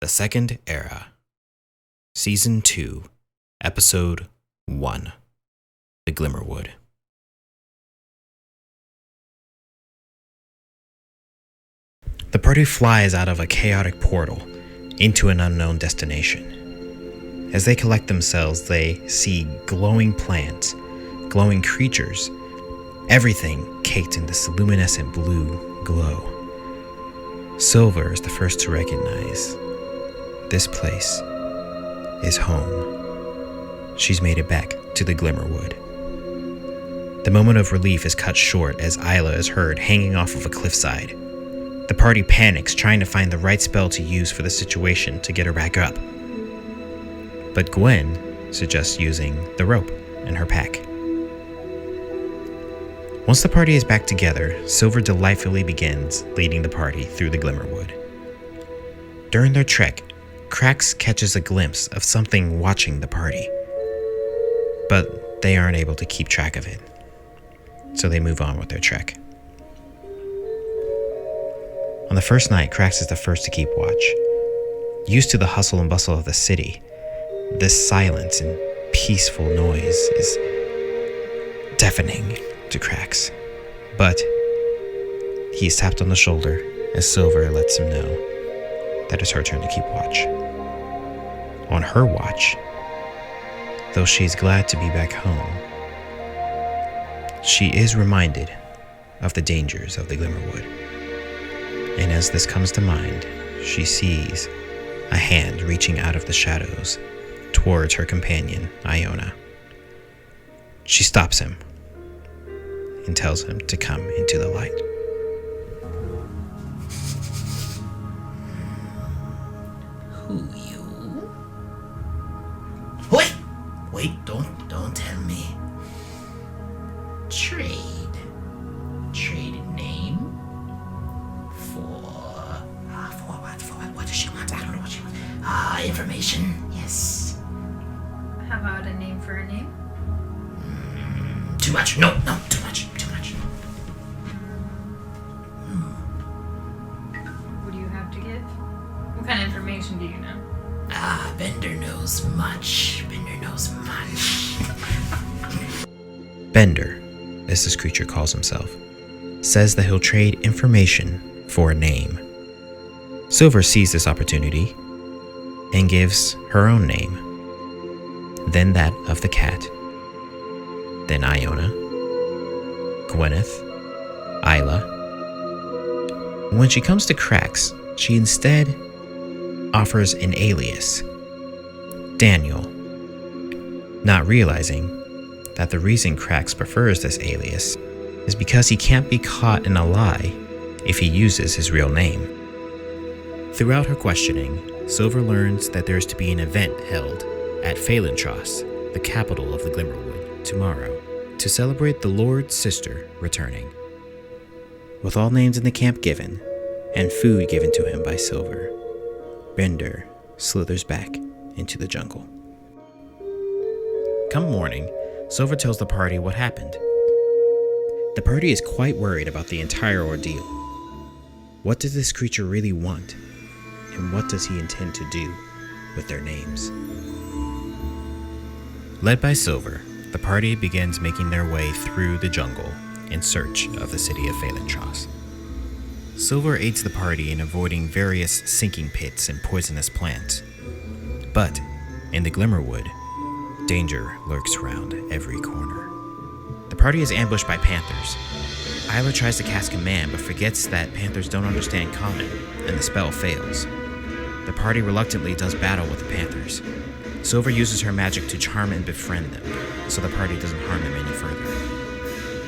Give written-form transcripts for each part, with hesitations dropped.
The Second Era, Season 2, Episode 1, The Glimmerwood. The party flies out of a chaotic portal into an unknown destination. As they collect themselves, they see glowing plants, glowing creatures, everything caked in this luminescent blue glow. Silver is the first to recognize this place is home. She's made it back to the Glimmerwood. The moment of relief is cut short as Isla is heard hanging off of a cliffside. The party panics, trying to find the right spell to use for the situation to get her back up. But Gwen suggests using the rope in her pack. Once the party is back together, Silver delightfully begins leading the party through the Glimmerwood. During their trek, Krax catches a glimpse of something watching the party, but they aren't able to keep track of it, so they move on with their trek. On the first night, Krax is the first to keep watch. Used to the hustle and bustle of the city, this silence and peaceful noise is deafening to Krax, but he is tapped on the shoulder as Silver lets him know that it's her turn to keep watch. On her watch, though she is glad to be back home, she is reminded of the dangers of the Glimmerwood. And as this comes to mind, she sees a hand reaching out of the shadows towards her companion, Iona. She stops him and tells him to come into the light. Who you? Wait, don't tell me. Trade name for what does she want? I don't know what she wants. Information, yes. How about a name for a name? Too much. No, too much. What do you have to give? What kind of information do you know? Bender knows much. Bender, as this creature calls himself, says that he'll trade information for a name. Silver sees this opportunity and gives her own name, then that of the cat, then Iona, Gwyneth, Isla. When she comes to Krax, she instead offers an alias, Daniel, not realizing that the reason Krax prefers this alias is because he can't be caught in a lie if he uses his real name. Throughout her questioning, Silver learns that there is to be an event held at Phalentros, the capital of the Glimmerwood, tomorrow, to celebrate the Lord's sister returning. With all names in the camp given, and food given to him by Silver, Bender slithers back into the jungle. Come morning, Silver tells the party what happened. The party is quite worried about the entire ordeal. What does this creature really want? And what does he intend to do with their names? Led by Silver, the party begins making their way through the jungle in search of the city of Phalentros. Silver aids the party in avoiding various sinking pits and poisonous plants. But in the Glimmerwood, danger lurks around every corner. The party is ambushed by panthers. Isla tries to cast command but forgets that panthers don't understand common, and the spell fails. The party reluctantly does battle with the panthers. Silver uses her magic to charm and befriend them, so the party doesn't harm them any further.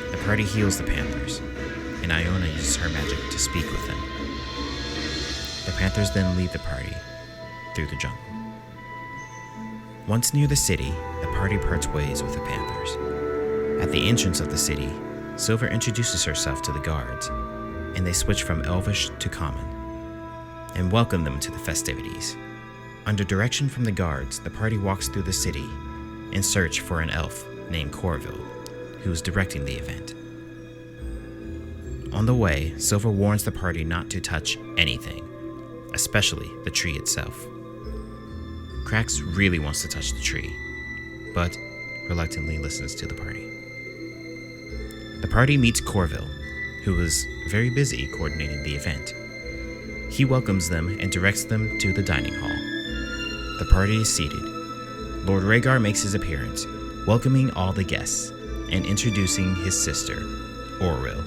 The party heals the panthers, and Iona uses her magic to speak with them. The panthers then lead the party through the jungle. Once near the city, the party parts ways with the panthers. At the entrance of the city, Silver introduces herself to the guards, and they switch from Elvish to Common, and welcome them to the festivities. Under direction from the guards, the party walks through the city in search for an elf named Corville, who is directing the event. On the way, Silver warns the party not to touch anything, especially the tree itself. Krax really wants to touch the tree, but reluctantly listens to the party. The party meets Corville, who is very busy coordinating the event. He welcomes them and directs them to the dining hall. The party is seated. Lord Rhaegar makes his appearance, welcoming all the guests and introducing his sister, Orwell.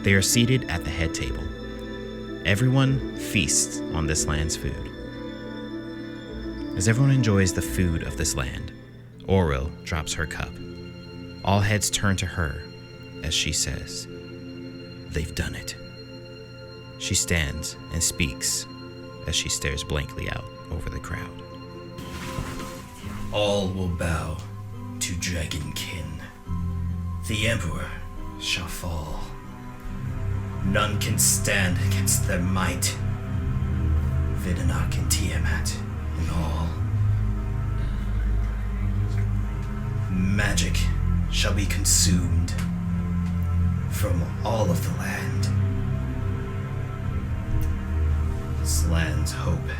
They are seated at the head table. Everyone feasts on this land's food. As everyone enjoys the food of this land, Orwell drops her cup. All heads turn to her as she says, "They've done it." She stands and speaks as she stares blankly out over the crowd. All will bow to Dragonkin. The Emperor shall fall. None can stand against their might. Vidanak and Tiamat and all. Magic shall be consumed from all of the land. This land's hope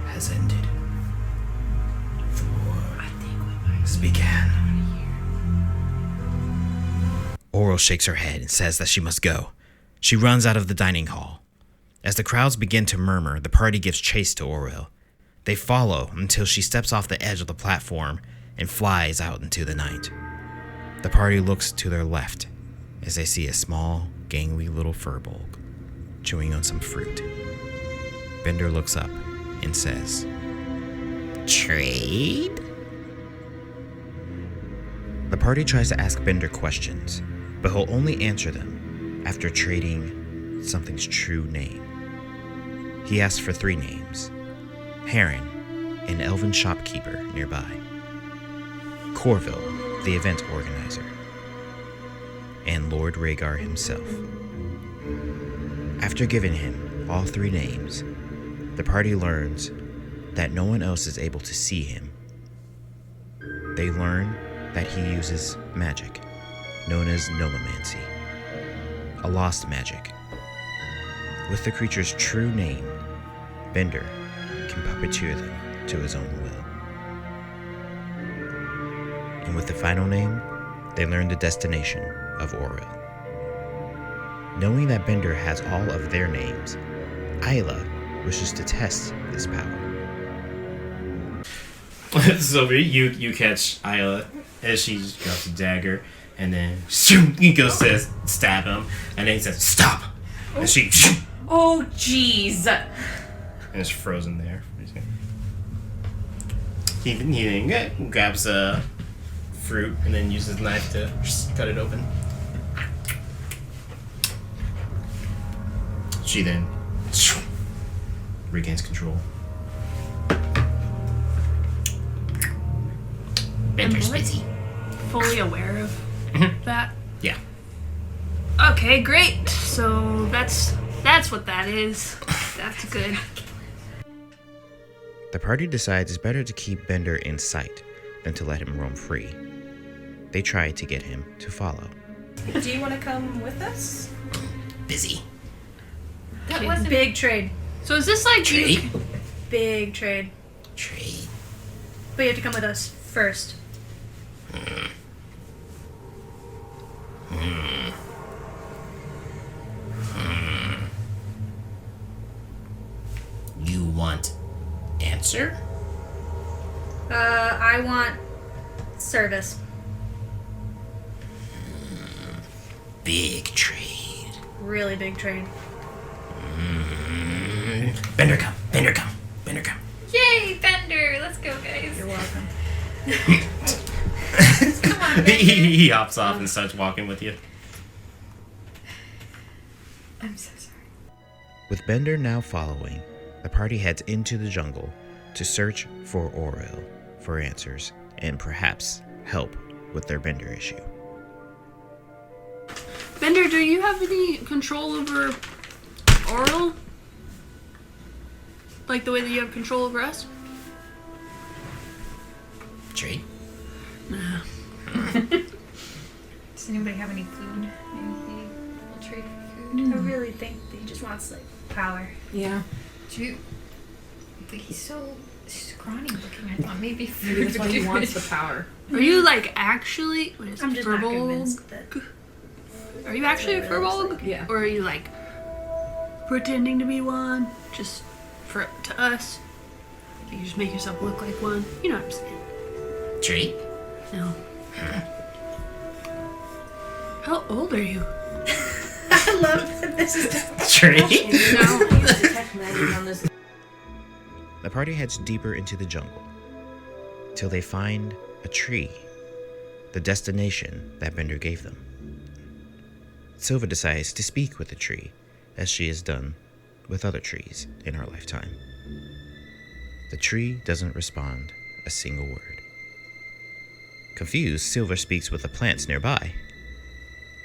has ended. The war has began. Orwell shakes her head and says that she must go. She runs out of the dining hall. As the crowds begin to murmur, the party gives chase to Orwell. They follow until she steps off the edge of the platform and flies out into the night. The party looks to their left as they see a small, gangly little furbolg chewing on some fruit. Bender looks up and says, "Trade?" The party tries to ask Bender questions, but he'll only answer them after trading something's true name. He asks for 3 names: Heron, an elven shopkeeper nearby; Corville, the event organizer; and Lord Rhaegar himself. After giving him all 3 names, the party learns that no one else is able to see him. They learn that he uses magic, known as nomomancy, a lost magic. With the creature's true name, Bender can puppeteer them to his own will. And with the final name, they learn the destination of Orwell. Knowing that Bender has all of their names, Isla wishes to test this power. So you catch Isla as she drops a dagger, and then he goes to stab him, and then he says, "Stop!" And she Oh, jeez. and it's frozen there. He then grabs a fruit and then uses his knife to just cut it open. She then regains control. Bender's busy. Fully aware of that. Yeah. Okay, great. So that's what that is. That's good. The party decides it's better to keep Bender in sight than to let him roam free. They try to get him to follow. Do you want to come with us? Busy. That wasn't Big trade. So is this like Trade? Big trade. Trade. But you have to come with us first. You want answer? I want service. Big trade. Really big trade. Bender come. Bender come. Bender come. Yay, Bender! Let's go, guys. You're welcome. Come on, Bender. he hops off and starts walking with you. I'm so sorry. With Bender now following, the party heads into the jungle to search for Orwell for answers and perhaps help with their Bender issue. Bender, do you have any control over Oral? Like the way that you have control over us? Trade? Does anybody have any food? Maybe we'll trade for food. I really think that he just wants like power. Yeah. Dude, but he's so scrawny looking. I thought maybe Maybe that's why he wants the power. Are you like actually? What is I'm it, just not Furbolg? convinced that. Are you actually a Furbolg? Yeah. Or are you like pretending to be one just to us? You just make yourself look like one. You know what I'm saying? Tree? No. How old are you? I love that this is. Tree? No, I use detect magic on this. The party heads deeper into the jungle till they find a tree, the destination that Bender gave them. Silva decides to speak with the tree, as she has done with other trees in her lifetime. The tree doesn't respond a single word. Confused, Silva speaks with the plants nearby.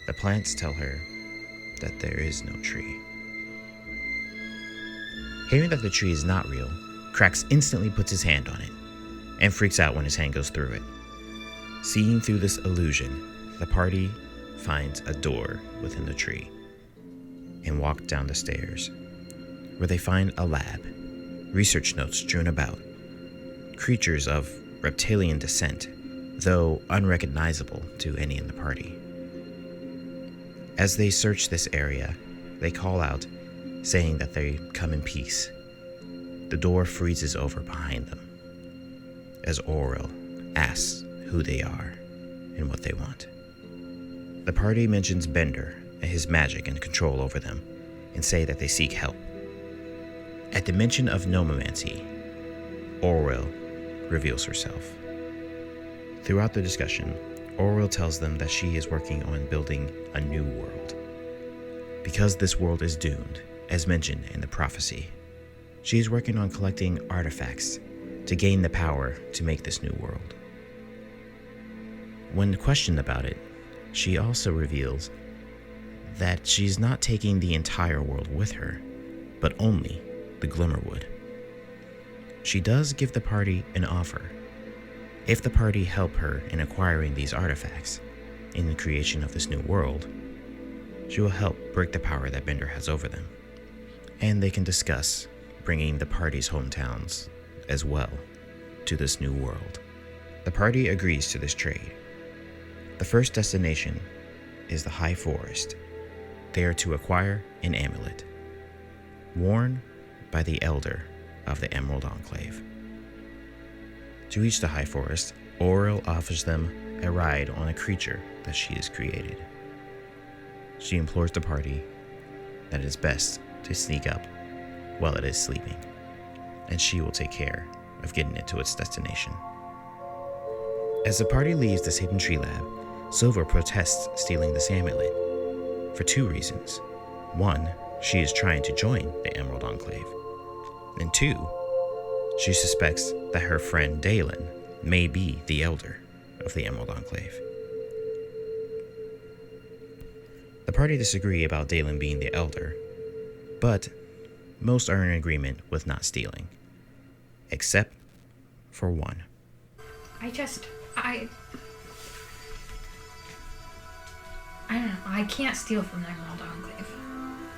The plants tell her that there is no tree. Hearing that the tree is not real, Krax instantly puts his hand on it and freaks out when his hand goes through it. Seeing through this illusion, the party finds a door within the tree and walk down the stairs, where they find a lab, research notes strewn about, creatures of reptilian descent, though unrecognizable to any in the party. As they search this area, they call out, saying that they come in peace. The door freezes over behind them, as Auril asks who they are and what they want. The party mentions Bender and his magic and control over them, and say that they seek help. At the mention of nomomancy, Auril reveals herself. Throughout the discussion, Auril tells them that she is working on building a new world. Because this world is doomed, as mentioned in the prophecy, she is working on collecting artifacts to gain the power to make this new world. When questioned about it, she also reveals that she's not taking the entire world with her, but only the Glimmerwood. She does give the party an offer. If the party help her in acquiring these artifacts, in the creation of this new world, she will help break the power that Bender has over them. And they can discuss bringing the party's hometowns as well to this new world. The party agrees to this trade. The first destination is the High Forest. They are to acquire an amulet, worn by the Elder of the Emerald Enclave. To reach the High Forest, Auril offers them a ride on a creature that she has created. She implores the party that it is best to sneak up while it is sleeping, and she will take care of getting it to its destination. As the party leaves this hidden tree lab, Silver protests stealing this amulet for two reasons. One, she is trying to join the Emerald Enclave. And two, she suspects that her friend Dalen may be the Elder of the Emerald Enclave. The party disagree about Dalen being the Elder, but most are in agreement with not stealing, except for one. I don't know. I can't steal from the Emerald Enclave.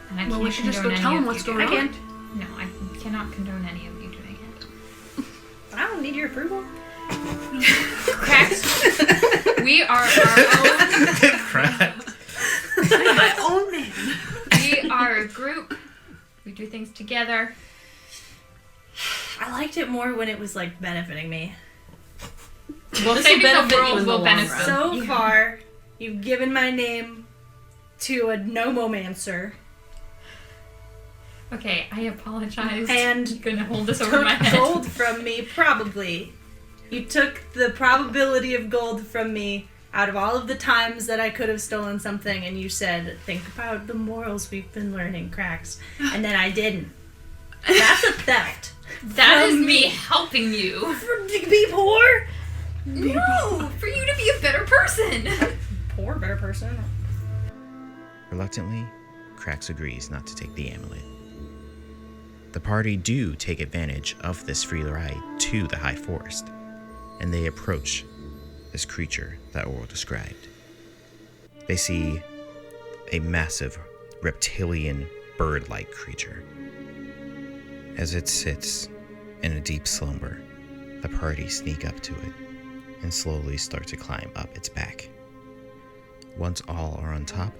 And I Well, can't we should just go condone tell any them of what's you going doing on. it. No, I cannot condone any of you doing it. I don't need your approval. Cracks, we are our Crap. My own man. we are a group. We do things together. I liked it more when it was like benefiting me. Well, This will saving the benefit you world in the will long benefit run. So you. far, you've given my name to a nomomancer Okay, I apologize. And you're gonna hold this over my took head. gold from me, probably. You took the probability of gold from me out of all of the times that I could have stolen something, and you said, think about the morals we've been learning, Cracks. And then I didn't. That's a theft. That is From me me. helping you. To be poor? No, for you to be a better person. Poor, better person. Reluctantly, Krax agrees not to take the amulet. The party do take advantage of this free ride to the High Forest, and they approach this creature that Auril described. They see a massive reptilian bird-like creature. As it sits in a deep slumber, the party sneak up to it and slowly start to climb up its back. Once all are on top,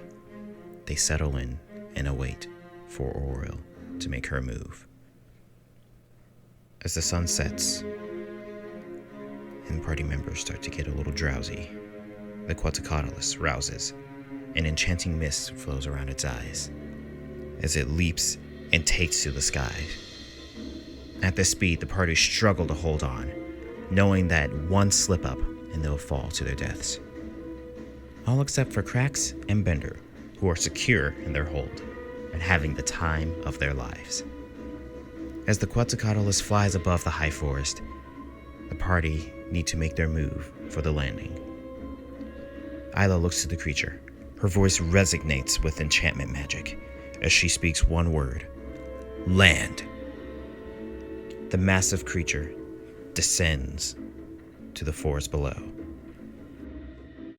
they settle in and await for Oriel to make her move. As the sun sets and party members start to get a little drowsy, the Quetzalcoatlus rouses. An enchanting mist flows around its eyes as it leaps and takes to the sky. At this speed, the party struggle to hold on, knowing that one slip up and they'll fall to their deaths. All except for Krax and Bender, who are secure in their hold and having the time of their lives. As the Quetzalcoatlus flies above the high forest, the party need to make their move for the landing. Isla looks to the creature. Her voice resonates with enchantment magic as she speaks one word: land. The massive creature descends to the forest below,